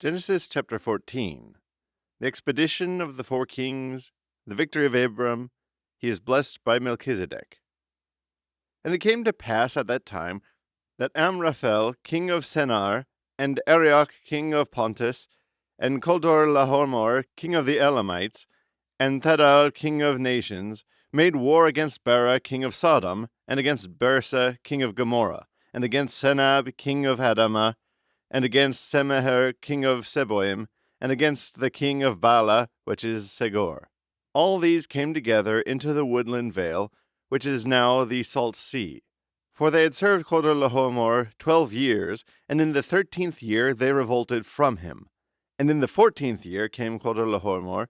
Genesis chapter 14. The expedition of the 4 kings, the victory of Abram, he is blessed by Melchizedek. And it came to pass at that time that Amraphel, king of Sennaar, and Arioch, king of Pontus, and Chedorlaomer, king of the Elamites, and Thadal, king of nations, made war against Bera, king of Sodom, and against Bersa, king of Gomorrah, and against Senab, king of Adamah, and against Semeher, king of Seboim, and against the king of Bala, which is Segor. All these came together into the woodland vale, which is now the Salt Sea. For they had served Chedorlaomer 12 years, and in the 13th year they revolted from him. And in the 14th year came Chedorlaomer,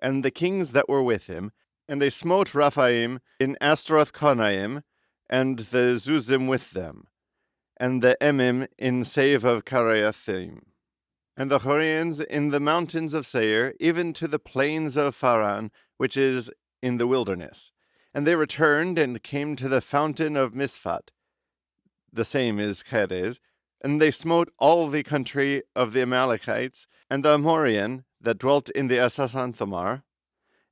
and the kings that were with him, and they smote Raphaim in Astroth-Conaim, and the Zuzim with them, and the Emim in Save of Kiriathaim, and the Horians in the mountains of Seir, even to the plains of Pharan, which is in the wilderness. And they returned and came to the fountain of Misphat, the same is Cades, and they smote all the country of the Amalekites, and the Amorian that dwelt in the Asasanthamar,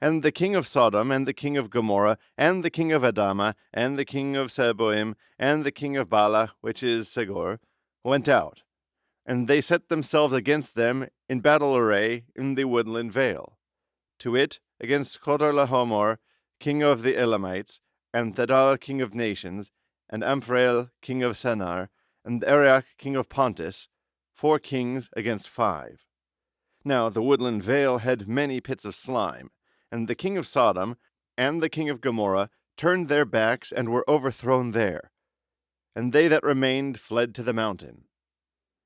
and the king of Sodom, and the king of Gomorrah, and the king of Adamah, and the king of Seboim, and the king of Bala, which is Segor, went out, and they set themselves against them in battle array in the woodland vale, to wit, against Chedorlaomer, king of the Elamites, and Thadal, king of nations, and Amphrael, king of Sennaar, and Arioch, king of Pontus, 4 kings against 5. Now the woodland vale had many pits of slime, and the king of Sodom and the king of Gomorrah turned their backs and were overthrown there. And they that remained fled to the mountain.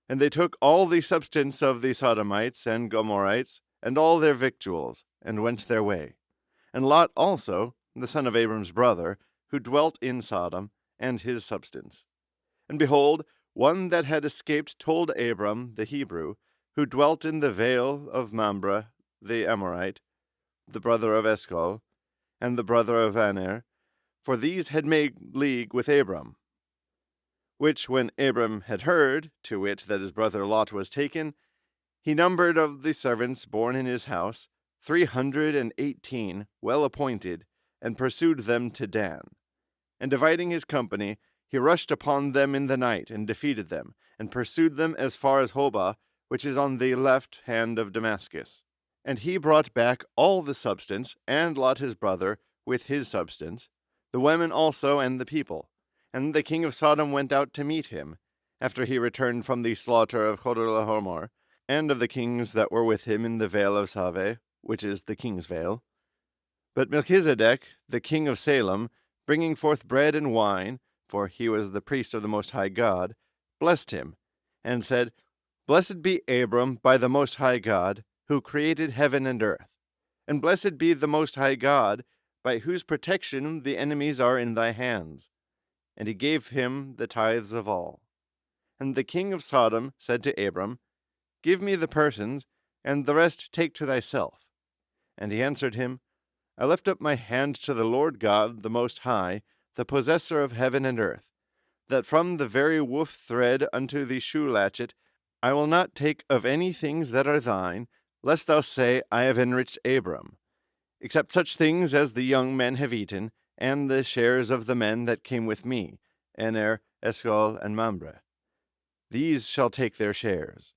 And they took all the substance of the Sodomites and Gomorrites, and all their victuals, and went their way. And Lot also, the son of Abram's brother, who dwelt in Sodom, and his substance. And behold, one that had escaped told Abram the Hebrew, who dwelt in the vale of Mamre the Amorite, the brother of Eshcol, and the brother of Aner, for these had made league with Abram. Which when Abram had heard, to wit, that his brother Lot was taken, he numbered of the servants born in his house 318 well appointed, and pursued them to Dan. And dividing his company, he rushed upon them in the night, and defeated them, and pursued them as far as Hobah, which is on the left hand of Damascus. And he brought back all the substance, and Lot his brother, with his substance, the women also, and the people. And the king of Sodom went out to meet him, after he returned from the slaughter of Chedorlaomer, and of the kings that were with him in the vale of Save, which is the king's vale. But Melchizedek, the king of Salem, bringing forth bread and wine, for he was the priest of the Most High God, blessed him, and said, Blessed be Abram by the Most High God, who created heaven and earth, and blessed be the Most High God, by whose protection the enemies are in thy hands. And he gave him the tithes of all. And the king of Sodom said to Abram, Give me the persons, and the rest take to thyself. And he answered him, I lift up my hand to the Lord God, the Most High, the possessor of heaven and earth, that from the very woof thread unto the shoe latchet I will not take of any things that are thine, lest thou say, I have enriched Abram, except such things as the young men have eaten, and the shares of the men that came with me, Aner, Eshcol, and Mamre. These shall take their shares.